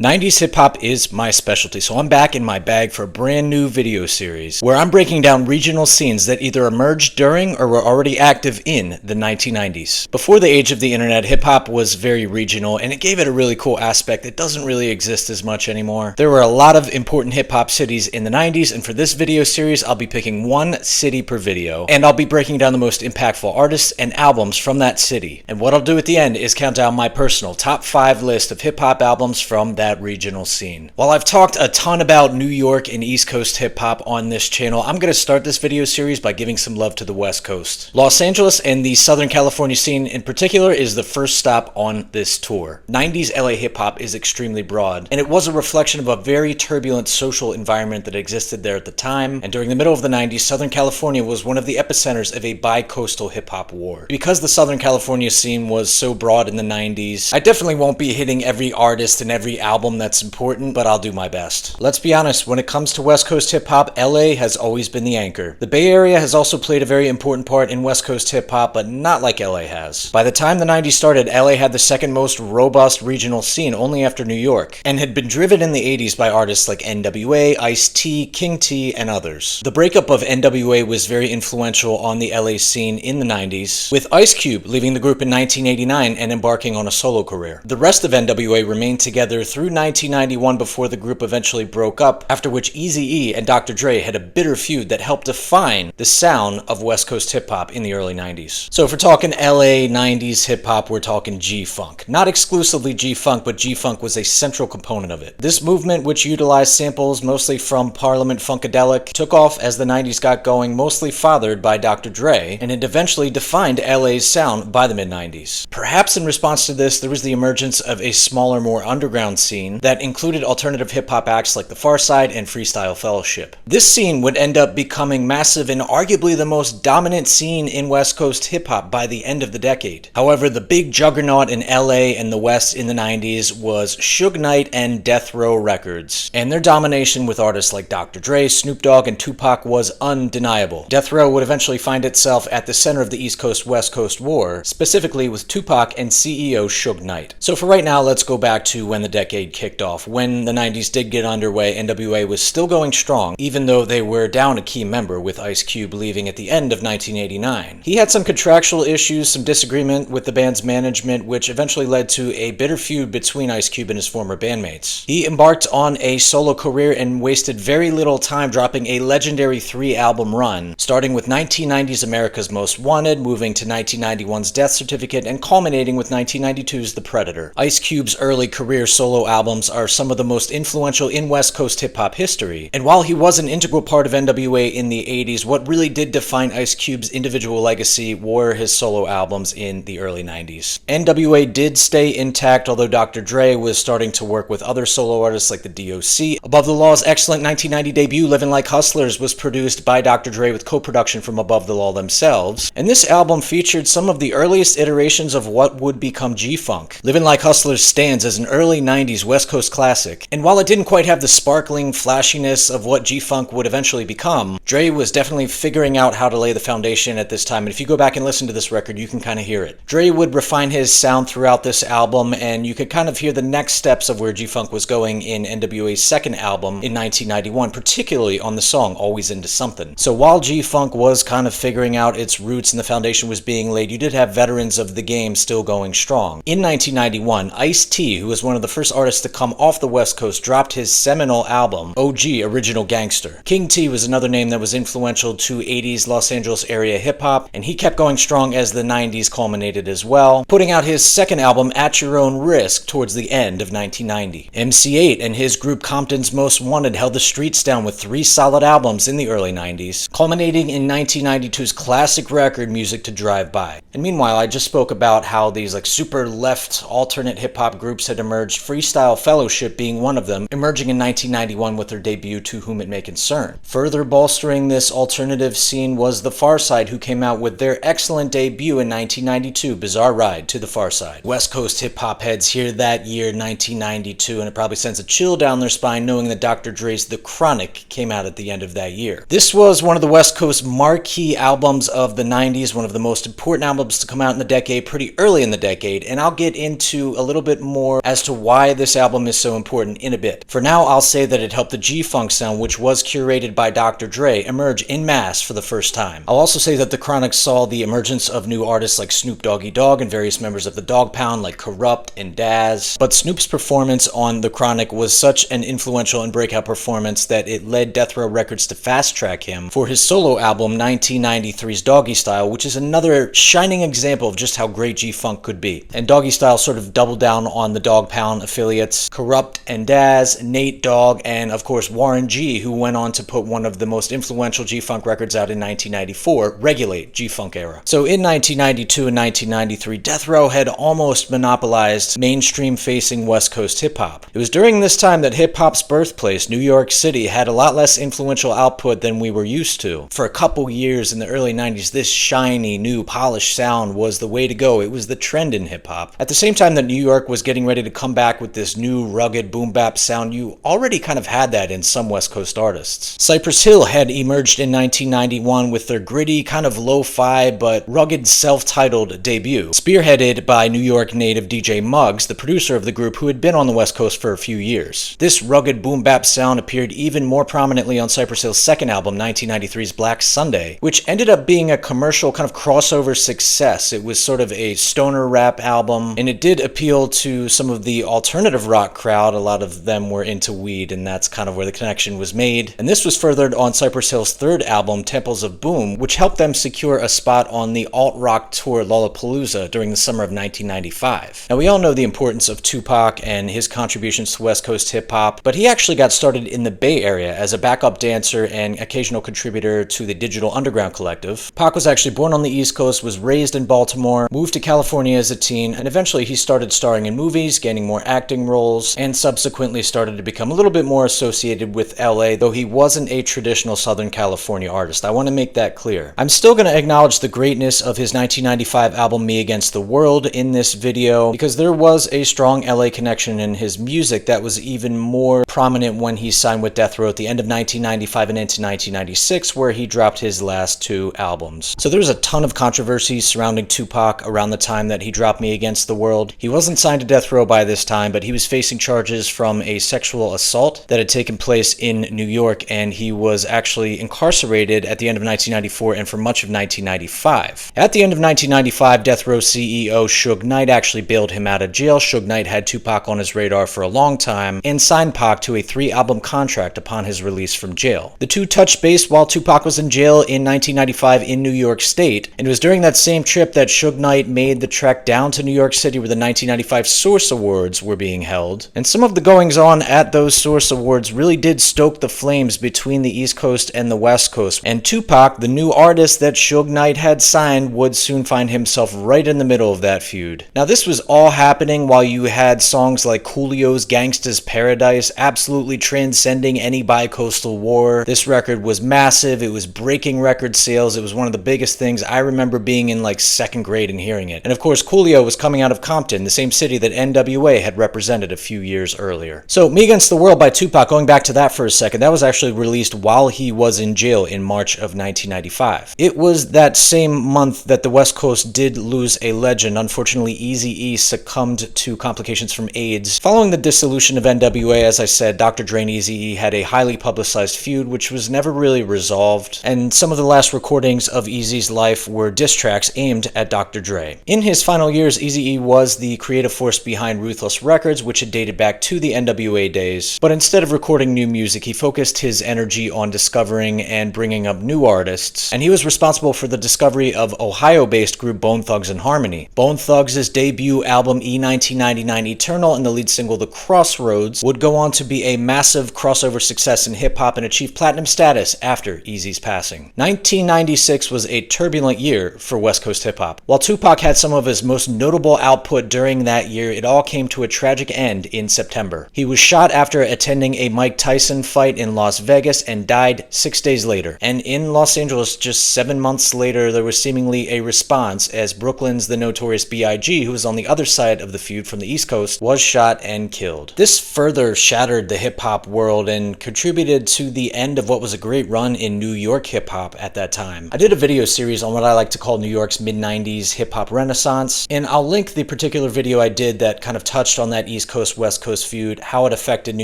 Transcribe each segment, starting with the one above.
90s hip-hop is my specialty, so I'm back in my bag for a brand new video series where I'm breaking down regional scenes that either emerged during or were already active in the 1990s. Before the age of the internet, hip-hop was very regional, and it gave it a really cool aspect that doesn't really exist as much anymore. There were a lot of important hip-hop cities in the 90s, and for this video series, I'll be picking one city per video, and I'll be breaking down the most impactful artists and albums from that city. And what I'll do at the end is count down my personal top 5 list of hip-hop albums from that regional scene. While I've talked a ton about New York and East Coast hip-hop on this channel, I'm going to start this video series by giving some love to the West Coast. Los Angeles and the Southern California scene in particular is the first stop on this tour. 90s LA hip-hop is extremely broad, and it was a reflection of a very turbulent social environment that existed there at the time, and during the middle of the 90s, Southern California was one of the epicenters of a bi-coastal hip-hop war. Because the Southern California scene was so broad in the 90s, I definitely won't be hitting every artist and every album that's important, but I'll do my best. Let's be honest, when it comes to West Coast hip-hop, LA has always been the anchor. The Bay Area has also played a very important part in West Coast hip-hop, but not like LA has. By the time the 90s started, LA had the second most robust regional scene, only after New York, and had been driven in the 80s by artists like N.W.A, Ice-T, King T, and others. The breakup of N.W.A was very influential on the LA scene in the 90s, with Ice Cube leaving the group in 1989 and embarking on a solo career. The rest of N.W.A remained together through 1991 before the group eventually broke up, after which eazy-e and Dr. Dre had a bitter feud that helped define the sound of West Coast hip-hop in the early 90s. So if we're talking LA 90s hip-hop, we're talking G-Funk. Not exclusively G-Funk, but G-Funk was a central component of it. This movement, which utilized samples mostly from Parliament Funkadelic, took off as the 90s got going, mostly fathered by Dr. Dre, and it eventually defined LA's sound by the mid-90s. Perhaps in response to this, there was the emergence of a smaller, more underground scene that included alternative hip-hop acts like the Pharcyde and Freestyle Fellowship. This scene would end up becoming massive and arguably the most dominant scene in West Coast hip-hop by the end of the decade. However, the big juggernaut in LA and the West in the 90s was Suge Knight and Death Row Records, and their domination with artists like Dr. Dre, Snoop Dogg, and Tupac was undeniable. Death Row would eventually find itself at the center of the East Coast-West Coast war, specifically with Tupac and CEO Suge Knight. So for right now, let's go back to when the decade kicked off. When the 90s did get underway, N.W.A was still going strong, even though they were down a key member, with Ice Cube leaving at the end of 1989. He had some contractual issues, some disagreement with the band's management, which eventually led to a bitter feud between Ice Cube and his former bandmates. He embarked on a solo career and wasted very little time dropping a legendary 3-album run, starting with 1990's America's Most Wanted, moving to 1991's Death Certificate, and culminating with 1992's The Predator. Ice Cube's early career solo albums are some of the most influential in West Coast hip-hop history, and while he was an integral part of N.W.A in the 80s, what really did define Ice Cube's individual legacy were his solo albums in the early 90s. N.W.A did stay intact, although Dr. Dre was starting to work with other solo artists like the D.O.C. Above the Law's excellent 1990 debut, Livin' Like Hustlers, was produced by Dr. Dre with co-production from Above the Law themselves, and this album featured some of the earliest iterations of what would become G-Funk. Livin' Like Hustlers stands as an early 90s West Coast classic, and while it didn't quite have the sparkling flashiness of what G-Funk would eventually become, Dre was definitely figuring out how to lay the foundation at this time, and if you go back and listen to this record, you can kind of hear it. Dre would refine his sound throughout this album, and you could kind of hear the next steps of where G-Funk was going in N.W.A's second album in 1991, particularly on the song Always Into Something. So while G-Funk was kind of figuring out its roots and the foundation was being laid, you did have veterans of the game still going strong. In 1991, Ice-T, who was one of the first artists to come off the West Coast, dropped his seminal album, OG Original Gangster. King T was another name that was influential to 80s Los Angeles area hip-hop, and he kept going strong as the 90s culminated as well, putting out his second album, At Your Own Risk, towards the end of 1990. MC8 and his group Compton's Most Wanted held the streets down with 3 solid albums in the early 90s, culminating in 1992's classic record, Music to Drive By. And meanwhile, I just spoke about how these super left alternate hip-hop groups had emerged, Freestyle Fellowship being one of them, emerging in 1991 with their debut To Whom It May Concern. Further bolstering this alternative scene was the Pharcyde, who came out with their excellent debut in 1992, Bizarre Ride to the Pharcyde. West Coast hip-hop heads hear that year, 1992, and it probably sends a chill down their spine knowing that Dr. Dre's The Chronic came out at the end of that year. This was one of the West Coast marquee albums of the 90s, one of the most important albums to come out in the decade, pretty early in the decade, and I'll get into a little bit more as to why this this album is so important in a bit. For now, I'll say that it helped the G-Funk sound, which was curated by Dr. Dre, emerge en masse for the first time. I'll also say that the Chronic saw the emergence of new artists like Snoop Doggy Dogg and various members of the Dog Pound like Corrupt and Daz, but Snoop's performance on the Chronic was such an influential and breakout performance that it led Death Row Records to fast-track him for his solo album 1993's Doggystyle, which is another shining example of just how great G-Funk could be. And Doggystyle sort of doubled down on the Dog Pound affiliates, Corrupt and Daz, Nate Dogg, and of course Warren G, who went on to put one of the most influential G-Funk records out in 1994, Regulate, G-Funk era. So in 1992 and 1993, Death Row had almost monopolized mainstream-facing West Coast hip-hop. It was during this time that hip-hop's birthplace, New York City, had a lot less influential output than we were used to. For a couple years in the early 90s, this shiny, new, polished sound was the way to go. It was the trend in hip-hop. At the same time that New York was getting ready to come back with this new, rugged, boom-bap sound, you already kind of had that in some West Coast artists. Cypress Hill had emerged in 1991 with their gritty, kind of lo-fi, but rugged self-titled debut, spearheaded by New York native DJ Muggs, the producer of the group who had been on the West Coast for a few years. This rugged boom-bap sound appeared even more prominently on Cypress Hill's second album, 1993's Black Sunday, which ended up being a commercial kind of crossover success. It was sort of a stoner rap album, and it did appeal to some of the alternative rock crowd. A lot of them were into weed, and that's kind of where the connection was made. And this was furthered on Cypress Hill's third album, Temples of Boom, which helped them secure a spot on the alt-rock tour Lollapalooza during the summer of 1995. Now, we all know the importance of Tupac and his contributions to West Coast hip-hop, but he actually got started in the Bay Area as a backup dancer and occasional contributor to the Digital Underground Collective. Pac was actually born on the East Coast, was raised in Baltimore, moved to California as a teen, and eventually he started starring in movies, gaining more acting roles, and subsequently started to become a little bit more associated with LA, though he wasn't a traditional Southern California artist. I want to make that clear. I'm still going to acknowledge the greatness of his 1995 album Me Against the World in this video, because there was a strong LA connection in his music that was even more prominent when he signed with Death Row at the end of 1995 and into 1996, where he dropped his last two albums. So there's a ton of controversy surrounding Tupac around the time that he dropped Me Against the World. He wasn't signed to Death Row by this time, but he was facing charges from a sexual assault that had taken place in New York, and he was actually incarcerated at the end of 1994 and for much of 1995. At the end of 1995, Death Row CEO Suge Knight actually bailed him out of jail. Suge Knight had Tupac on his radar for a long time and signed Pac to a 3-album contract upon his release from jail. The two touched base while Tupac was in jail in 1995 in New York State, and it was during that same trip that Suge Knight made the trek down to New York City where the 1995 Source Awards were being held. And some of the goings-on at those Source Awards really did stoke the flames between the East Coast and the West Coast, and Tupac, the new artist that Suge Knight had signed, would soon find himself right in the middle of that feud. Now, this was all happening while you had songs like Coolio's Gangsta's Paradise absolutely transcending any bi-coastal war. This record was massive. It was breaking record sales. It was one of the biggest things. I remember being in like 2nd grade and hearing it. And of course, Coolio was coming out of Compton, the same city that N.W.A. had represented a few years earlier. So Me Against the World by Tupac, going back to that for a second, that was actually released while he was in jail in March of 1995. It was that same month that the West Coast did lose a legend. Unfortunately, eazy-e succumbed to complications from AIDS. Following the dissolution of N.W.A., as I said, Dr. Dre and eazy-e had a highly publicized feud which was never really resolved, and some of the last recordings of Eazy's life were diss tracks aimed at Dr. Dre. In his final years, eazy-e was the creative force behind Ruthless Records, which had dated back to the N.W.A. days, but instead of recording new music, he focused his energy on discovering and bringing up new artists, and he was responsible for the discovery of Ohio-based group Bone Thugs-n-Harmony. Bone Thugs' debut album E1999 Eternal and the lead single The Crossroads would go on to be a massive crossover success in hip-hop and achieve platinum status after Eazy's passing. 1996 was a turbulent year for West Coast hip-hop. While Tupac had some of his most notable output during that year, it all came to a tragic end in September. He was shot after attending a Mike Tyson fight in Las Vegas and died 6 days later. And in Los Angeles, just 7 months later, there was seemingly a response as Brooklyn's The Notorious B.I.G., who was on the other side of the feud from the East Coast, was shot and killed. This further shattered the hip-hop world and contributed to the end of what was a great run in New York hip-hop at that time. I did a video series on what I like to call New York's mid-90s hip-hop renaissance, and I'll link the particular video I did that kind of touched on that East Coast West Coast feud, how it affected New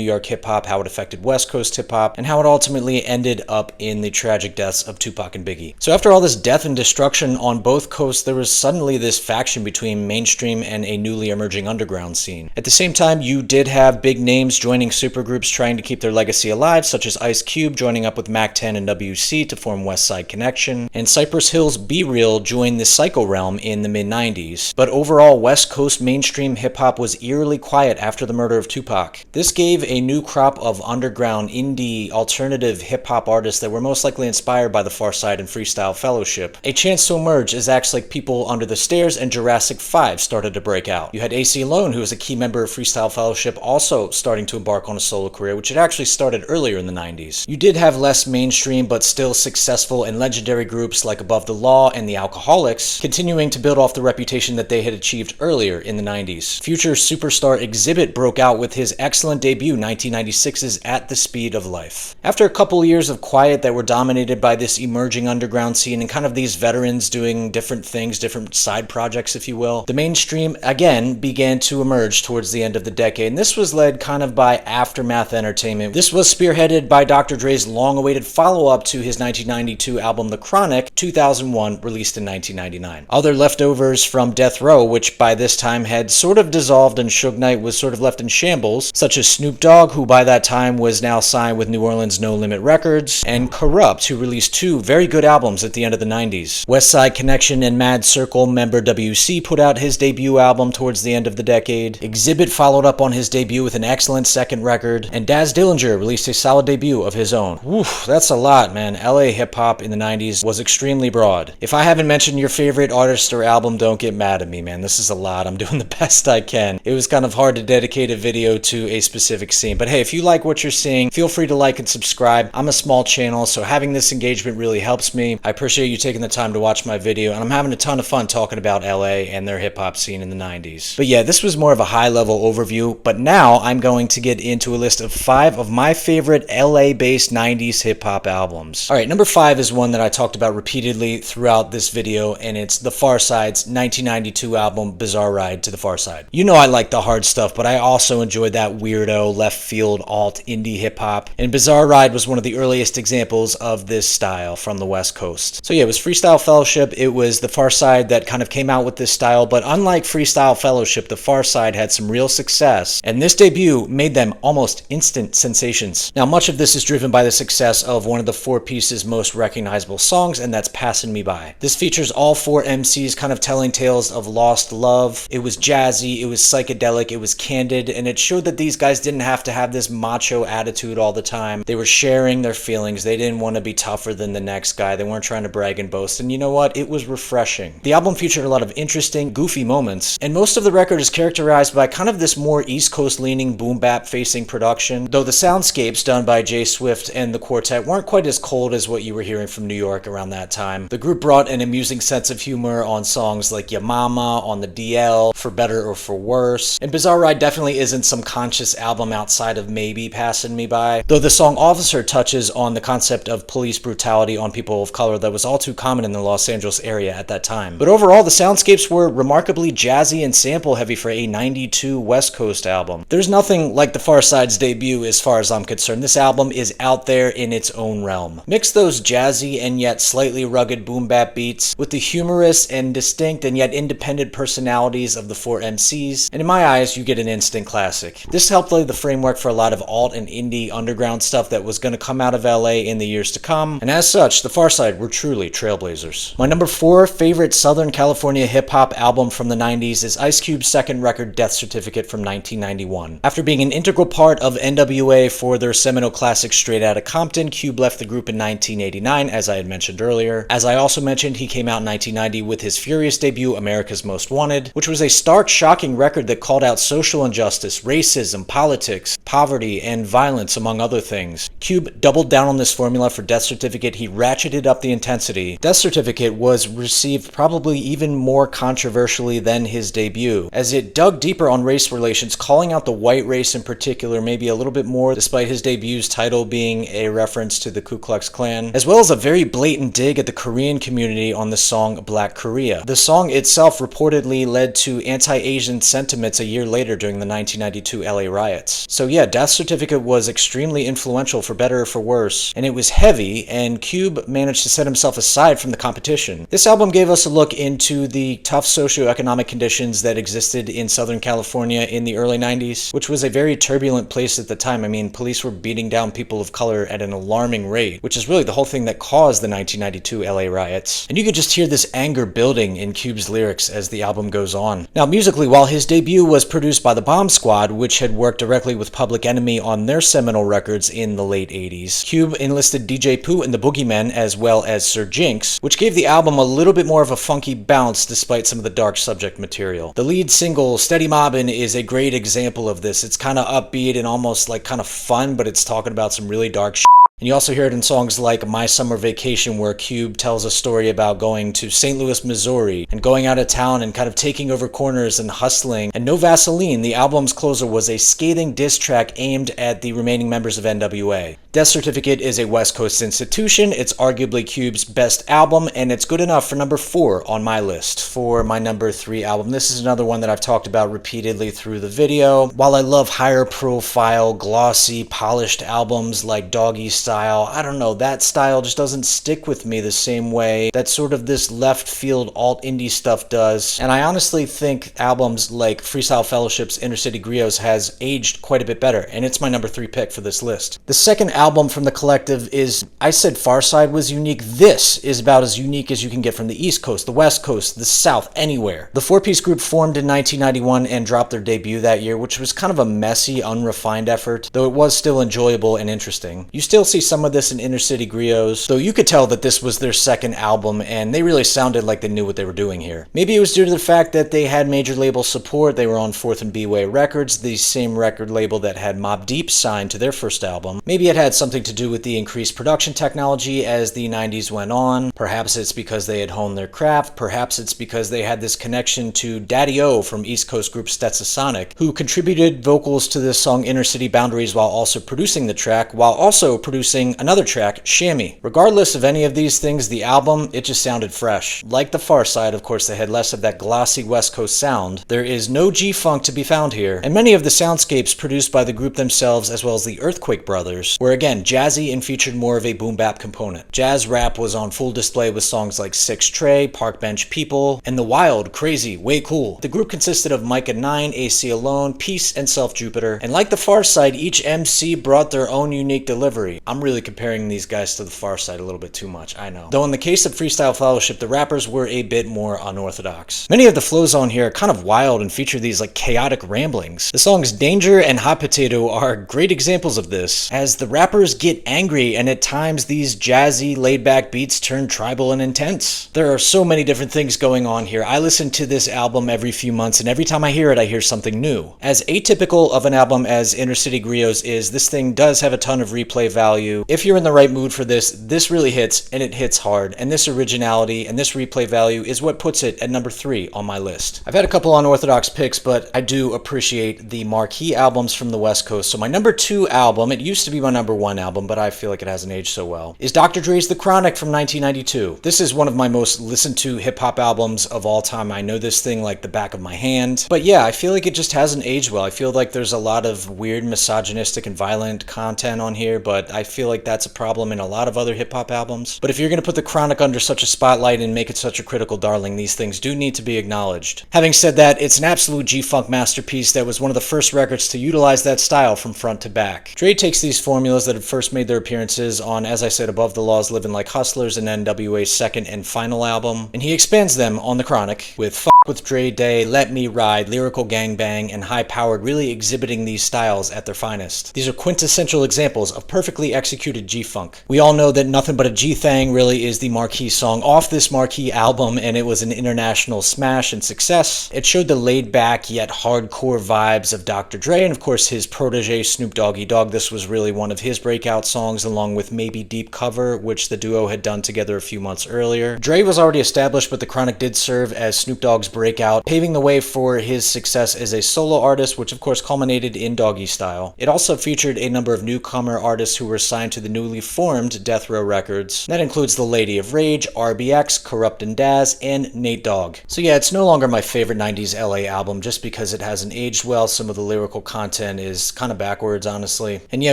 York hip-hop, how it affected West Coast hip-hop, and how it ultimately ended up in the tragic deaths of Tupac and Biggie. So after all this death and destruction on both coasts, there was suddenly this faction between mainstream and a newly emerging underground scene. At the same time, you did have big names joining supergroups trying to keep their legacy alive, such as Ice Cube joining up with Mac 10 and N.W.A to form West Side Connection, and Cypress Hill's Be Real joined the Psycho realm in the mid-90s. But overall, West Coast mainstream hip-hop was eerily quiet after the murder of Tupac. This gave a new crop of underground, indie, alternative hip-hop artists that were most likely inspired by the Pharcyde and Freestyle Fellowship a chance to emerge as acts like People Under the Stairs and Jurassic 5 started to break out. You had AC Alone, who was a key member of Freestyle Fellowship, also starting to embark on a solo career, which had actually started earlier in the 90s. You did have less mainstream but still successful and legendary groups like Above the Law and the Alcoholics, continuing to build off the reputation that they had achieved earlier in the 90s. Future superstar Exhibit broke out with his excellent debut 1996's At the Speed of Life. After a couple years of quiet that were dominated by this emerging underground scene and kind of these veterans doing different things, different side projects if you will, the mainstream again began to emerge towards the end of the decade, and this was led kind of by Aftermath Entertainment. This was spearheaded by Dr. Dre's long-awaited follow-up to his 1992 album The Chronic, 2001, released in 1999. Other leftovers from Death Row, which by this time had sort of dissolved and Suge Knight was sort of left in shambles, such as Snoop Dogg, who by that time was now signed with New Orleans No Limit Records, and Corrupt, who released two very good albums at the end of the 90s. West Side Connection and Mad Circle member WC put out his debut album towards the end of the decade. Exhibit followed up on his debut with an excellent second record, and Daz Dillinger released a solid debut of his own. Woof, that's a lot, man. LA hip-hop in the 90s was extremely broad. If I haven't mentioned your favorite artist or album, don't get mad at me, man. This is a lot. I'm doing the best I can. It was kind of hard to dedicate a video to a specific scene, but hey, if you like what you're seeing, feel free to like and subscribe. I'm a small channel, so having this engagement really helps me. I appreciate you taking the time to watch my video, and I'm having a ton of fun talking about LA and their hip-hop scene in the 90s. But yeah, this was more of a high-level overview, but now I'm going to get into a list of 5 of my favorite LA-based 90s hip-hop albums. Alright, number 5 is one that I talked about repeatedly throughout this video, and it's the Pharcyde's 1992 album, Bizarre Ride to the Pharcyde. You know I like the hard stuff, but I also enjoyed that weirdo, left-field, alt, indie hip-hop, and Bizarre Ride was one of the earliest examples of this style from the West Coast. So yeah, it was Freestyle Fellowship, it was the Pharcyde that kind of came out with this style, but unlike Freestyle Fellowship, the Pharcyde had some real success, and this debut made them almost instant sensations. Now, much of this is driven by the success of one of the 4 Piece's most recognizable songs, and that's Passin' Me By. This features all 4 MCs kind of telling tales of lost love. It was jazzy, it was psychedelic, it was candid, and it showed that these guys didn't have to have this macho attitude all the time. They were sharing their feelings. They didn't want to be tougher than the next guy. They weren't trying to brag and boast, and you know what? It was refreshing. The album featured a lot of interesting, goofy moments, and most of the record is characterized by kind of this more East Coast leaning boom bap facing production, though the soundscapes done by Jay Swift and the quartet weren't quite as cold as what you were hearing from New York around that time. The group brought an amusing sense of humor on songs like Ya Mama, on the DL, For Better or For Worse, and Bizarre Ride definitely isn't some conscious album outside of maybe Passin' Me By, though the song Officer touches on the concept of police brutality on people of color that was all too common in the Los Angeles area at that time. But overall, the soundscapes were remarkably jazzy and sample heavy for a 92 West Coast album. There's nothing like the Pharcyde's debut as far as I'm concerned. This album is out there in its own realm. Mix those jazzy and yet slightly rugged boom bap beats with the humorous and distinct and yet independent personalities of the 4 MCs, and in my eyes, you get an instant classic. This helped lay the framework for a lot of alt and indie underground stuff that was going to come out of LA in the years to come, and as such, the Pharcyde were truly trailblazers. My number 4 favorite Southern California hip-hop album from the 90s is Ice Cube's second record, Death Certificate, from 1991. After being an integral part of N.W.A. for their seminal classic Straight Outta Compton, Cube left the group in 1989, as I had mentioned earlier. As I also mentioned, he came out in 1990 with his furious debut, America's Most Wanted, which was a stark, shocking record that called out social injustice, racism, politics, poverty, and violence, among other things. Cube doubled down on this formula for Death Certificate. He ratcheted up the intensity. Death Certificate was received probably even more controversially than his debut, as it dug deeper on race relations, calling out the white race in particular maybe a little bit more, despite his debut's title being a reference to the Ku Klux Klan, as well as a very blatant dig at the Korean community on the song Black Korea. The song itself reportedly led to anti-Asian sentiments a year later later during the 1992 LA riots. So yeah, Death Certificate was extremely influential for better or for worse, and it was heavy, and Cube managed to set himself aside from the competition. This album gave us a look into the tough socioeconomic conditions that existed in Southern California in the early 90s, which was a very turbulent place at the time. I mean, police were beating down people of color at an alarming rate, which is really the whole thing that caused the 1992 LA riots. And you could just hear this anger building in Cube's lyrics as the album goes on. Now, musically, while his debut was produced by the Bomb Squad, which had worked directly with Public Enemy on their seminal records in the late 80s, Cube enlisted DJ Pooh and the Boogeymen as well as Sir Jinx, which gave the album a little bit more of a funky bounce despite some of the dark subject material. The lead single, Steady Mobbin', is a great example of this. It's kind of upbeat and almost like kind of fun, but it's talking about some really dark shit. And you also hear it in songs like My Summer Vacation, where Cube tells a story about going to St. Louis, Missouri, and going out of town and kind of taking over corners and hustling. And No Vaseline, the album's closer, was a scathing diss track aimed at the remaining members of N.W.A. Death Certificate is a West Coast institution. It's arguably Cube's best album, and it's good enough for number 4 on my list for my number 3 album. This is another one that I've talked about repeatedly through the video. While I love higher profile, glossy, polished albums like Doggystyle, I don't know, that style just doesn't stick with me the same way that sort of this left field alt indie stuff does. And I honestly think albums like Freestyle Fellowship's Inner City Griots has aged quite a bit better, and it's my number 3 pick for this list. The second album from the collective is, I said Pharcyde was unique. This is about as unique as you can get from the East Coast, the West Coast, the South, anywhere. The 4-piece group formed in 1991 and dropped their debut that year, which was kind of a messy, unrefined effort, though it was still enjoyable and interesting. You still see some of this in Inner City Griots, though you could tell that this was their second album and they really sounded like they knew what they were doing here. Maybe it was due to the fact that they had major label support. They were on 4th and B-Way Records, the same record label that had Mobb Deep signed to their first album. Maybe it had something to do with the increased production technology as the 90s went on. Perhaps it's because they had honed their craft. Perhaps it's because they had this connection to Daddy-O from East Coast group Stetsasonic, who contributed vocals to this song Inner City Boundaries while also producing the track, while also producing another track, Shammy. Regardless of any of these things, the album, it just sounded fresh. Like the Pharcyde, of course, they had less of that glossy West Coast sound. There is no G-Funk to be found here, and many of the soundscapes produced by the group themselves as well as the Earthquake Brothers were again jazzy and featured more of a boom bap component. Jazz rap was on full display with songs like Six Tray, Park Bench People, and The Wild, Crazy, Way Cool. The group consisted of Micah 9, AC Alone, Peace, and Self Jupiter, and like the Pharcyde, each MC brought their own unique delivery. I'm really comparing these guys to the Pharcyde a little bit too much, I know. Though in the case of Freestyle Fellowship, the rappers were a bit more unorthodox. Many of the flows on here are kind of wild and feature these like chaotic ramblings. The songs Danger and Hot Potato are great examples of this, as the rappers get angry and at times these jazzy, laid-back beats turn tribal and intense. There are so many different things going on here. I listen to this album every few months, and every time I hear it, I hear something new. As atypical of an album as Inner City Griots is, this thing does have a ton of replay value. If you're in the right mood for this, this really hits, and it hits hard, and this originality and this replay value is what puts it at number 3 on my list. I've had a couple unorthodox picks, but I do appreciate the marquee albums from the West Coast. So my number 2 album, it used to be my number 1 album, but I feel like it hasn't aged so well, is Dr. Dre's The Chronic from 1992. This is one of my most listened to hip-hop albums of all time. I know this thing like the back of my hand. But yeah, I feel like it just hasn't aged well. I feel like there's a lot of weird misogynistic and violent content on here, but I feel like that's a problem in a lot of other hip-hop albums. But if you're going to put The Chronic under such a spotlight and make it such a critical darling, these things do need to be acknowledged. Having said that, it's an absolute G-Funk masterpiece that was one of the first records to utilize that style from front to back. Dre takes these formulas that had first made their appearances on, as I said, Above the Laws, Living Like Hustlers, and N.W.A.'s second and final album, and he expands them on The Chronic with F with Dre Day, Let Me Ride, Lyrical Gangbang, and High Powered, really exhibiting these styles at their finest. These are quintessential examples of perfectly executed G-Funk. We all know that Nothing But a G-Thang really is the marquee song off this marquee album, and it was an international smash and success. It showed the laid-back yet hardcore vibes of Dr. Dre, and of course his protege Snoop Doggy Dogg. This was really one of his breakout songs, along with Maybe Deep Cover, which the duo had done together a few months earlier. Dre was already established, but The Chronic did serve as Snoop Dogg's breakout, paving the way for his success as a solo artist, which of course culminated in Doggystyle. It also featured a number of newcomer artists who were signed to the newly formed Death Row Records. That includes The Lady of Rage, RBX, Corrupt and Daz, and Nate Dogg. So yeah, it's no longer my favorite 90s LA album just because it hasn't aged well. Some of the lyrical content is kind of backwards, honestly. And yeah,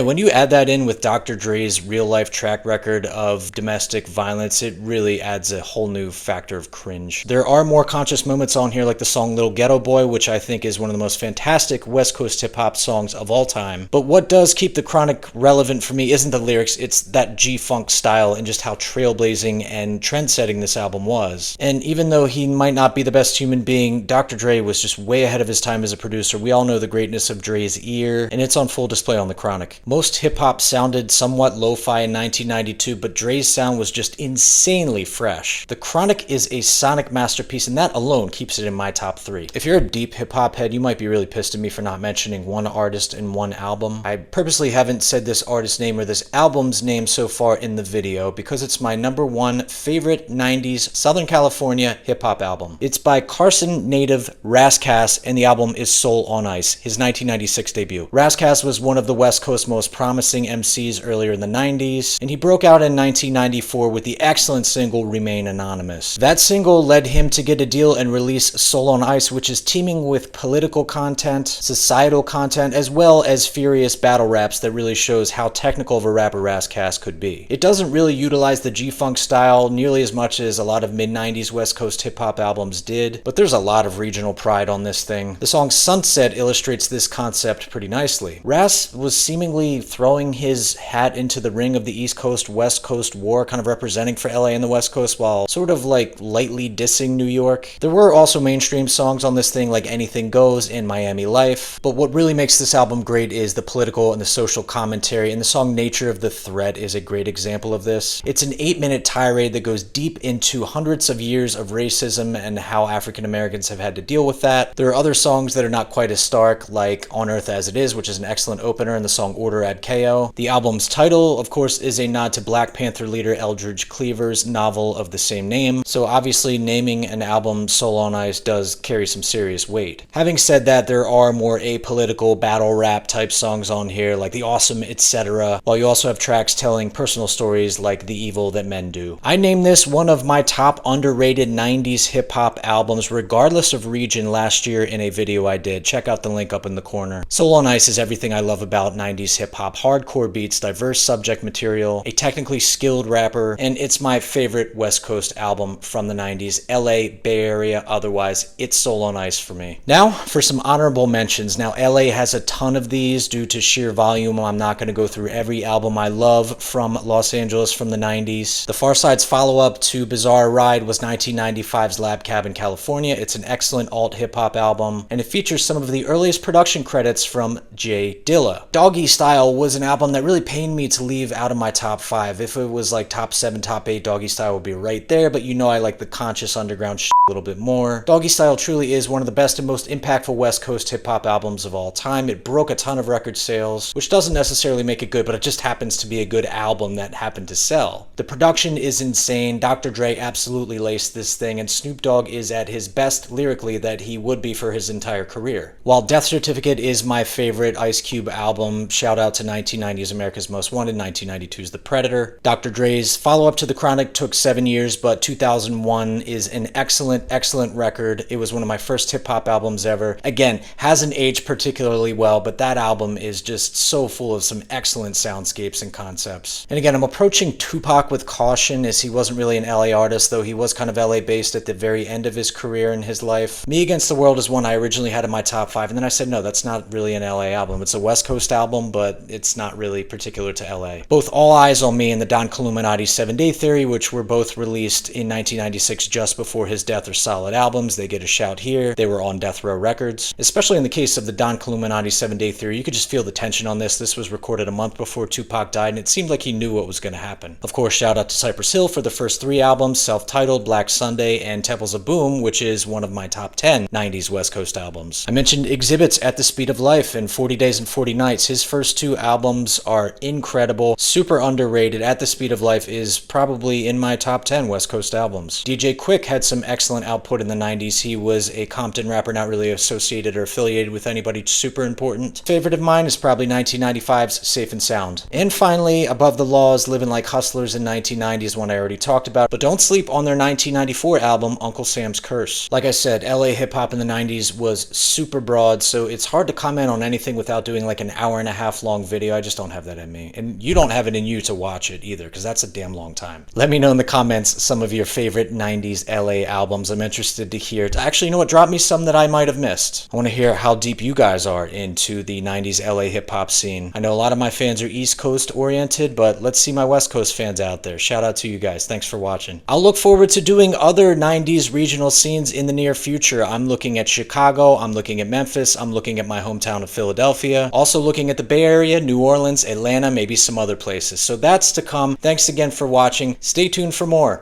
when you add that in with Dr. Dre's real-life track record of domestic violence, it really adds a whole new factor of cringe. There are more conscious moments on here, like the song Little Ghetto Boy, which I think is one of the most fantastic West Coast hip-hop songs of all time. But what does keep The Chronic relevant for me isn't the lyrics, it's that G-Funk style and just how trailblazing and trend-setting this album was. And even though he might not be the best human being, Dr. Dre was just way ahead of his time as a producer. We all know the greatness of Dre's ear, and it's on full display on The Chronic. Most hip-hop sounded somewhat lo-fi in 1992, but Dre's sound was just insanely fresh. The Chronic is a sonic masterpiece, and that alone keeps it in my top 3. If you're a deep hip-hop head, you might be really pissed at me for not mentioning one artist and one album. I purposely haven't said this artist's name or this album's name so far in the video because it's my #1 favorite 90s Southern California hip-hop album. It's by Carson native Ras Kass, and the album is Soul on Ice, his 1996 debut. Ras Kass was one of the West Coast's most promising MCs earlier in the 90s, and he broke out in 1994 with the excellent single Remain Anonymous. That single led him to get a deal and release Soul on Ice, which is teeming with political content, societal content, as well as furious battle raps that really shows how technical of a rapper Ras Kass could be. It doesn't really utilize the G-Funk style nearly as much as a lot of mid-90s West Coast hip-hop albums did, but there's a lot of regional pride on this thing. The song Sunset illustrates this concept pretty nicely. Ras was seemingly throwing his hat into the ring of the East Coast-West Coast war, kind of representing for LA and the West Coast while sort of like lightly dissing New York. There were also mainstream songs on this thing like Anything Goes and Miami Life, but what really makes this album great is the political and the social commentary, and the song Nature of the Threat is a great example of this. It's an 8-minute tirade that goes deep into hundreds of years of racism and how African Americans have had to deal with that. There are other songs that are not quite as stark, like On Earth As It Is, which is an excellent opener, and the song Order Ad Chaos. The album's title, of course, is a nod to Black Panther leader Eldridge Cleaver's novel of the same name, so obviously naming an album Soul on Ice does carry some serious weight. Having said that, there are more apolitical battle rap type songs on here, like The Awesome, etc., while you also have tracks telling personal stories like The Evil That Men Do. I named this one of my top underrated 90s hip-hop albums, regardless of region, last year in a video I did. Check out the link up in the corner. Soul on Ice is everything I love about 90s hip-hop. Hardcore beats, diverse subject material, a technically skilled rapper, and it's my favorite West Coast album from the 90s. LA, Bay Area, otherwise, it's Soul on Ice for me. Now, for some honorable mentions. Now, LA has a ton of these due to sheer volume. I'm not going to go through every album I love from Los Angeles from the 90s. The Pharcyde's follow-up to Bizarre Ride was 1995's Lab Cabin, California. It's an excellent alt hip-hop album, and it features some of the earliest production credits from Jay Dilla. Doggystyle was an album that really pained me to leave out of my top 5. If it was like top 7, top 8, Doggystyle would be right there, but you know I like the conscious underground shit a little bit more. Doggystyle truly is one of the best and most impactful West Coast hip-hop albums of all time. It broke a ton of record sales, which doesn't necessarily make it good, but it just happens to be a good album that happened to sell. The production is insane. Dr. Dre absolutely laced this thing, and Snoop Dogg is at his best lyrically that he would be for his entire career. While Death Certificate is my favorite Ice Cube album, shout out to 1990's America's Most Wanted, 1992's The Predator. Dr. Dre's follow-up to The Chronic took 7 years, but 2001 is an excellent record. It was one of my first hip-hop albums ever. Again, hasn't aged particularly well, but that album is just so full of some excellent soundscapes and concepts. And again, I'm approaching Tupac with caution, as he wasn't really an LA artist, though he was kind of LA based at the very end of his career in his life. Me Against the World is one I originally had in my top 5, and then I said, no, that's not really an LA album. It's a West Coast album, but it's not really particular to LA. Both All Eyes on Me and the Don Killuminati's 7 Day Theory, which were both released in 1996 just before his death, are solid albums. They get a shout here. They were on Death Row Records. Especially in the case of the Don Killuminati's 7 Day Theory, you could just feel the tension on this. This was recorded a month before Tupac died, and it seemed like he knew what was going to happen. Of course, shout out to Cypress Hill for the first 3 albums, self-titled, Black Sunday, and Temples of Boom, which is one of my top 10 90s West Coast albums. I mentioned Exhibit's At the Speed of Life and 40 Days and 40 Nights. His first 2 albums are incredible, super underrated. At the Speed of Life is probably in my top 10 West Coast albums. DJ Quick had some excellent output in in the 90s. He was a Compton rapper, not really associated or affiliated with anybody super important. Favorite of mine is probably 1995's Safe and Sound. And finally, Above the Laws, Living Like Hustlers in 1990 is one I already talked about, but don't sleep on their 1994 album, Uncle Sam's Curse. Like I said, LA hip-hop in the 90s was super broad, so it's hard to comment on anything without doing like an hour and a half long video. I just don't have that in me. And you don't have it in you to watch it either, because that's a damn long time. Let me know in the comments some of your favorite 90s LA albums. I'm interested to hear. Actually, you know what? Drop me some that I might have missed. I want to hear how deep you guys are into the 90s LA hip-hop scene. I know a lot of my fans are East Coast oriented, but let's see my West Coast fans out there. Shout out to you guys. Thanks for watching. I'll look forward to doing other 90s regional scenes in the near future. I'm looking at Chicago. I'm looking at Memphis. I'm looking at my hometown of Philadelphia. Also looking at the Bay Area, New Orleans, Atlanta, maybe some other places. So that's to come. Thanks again for watching. Stay tuned for more.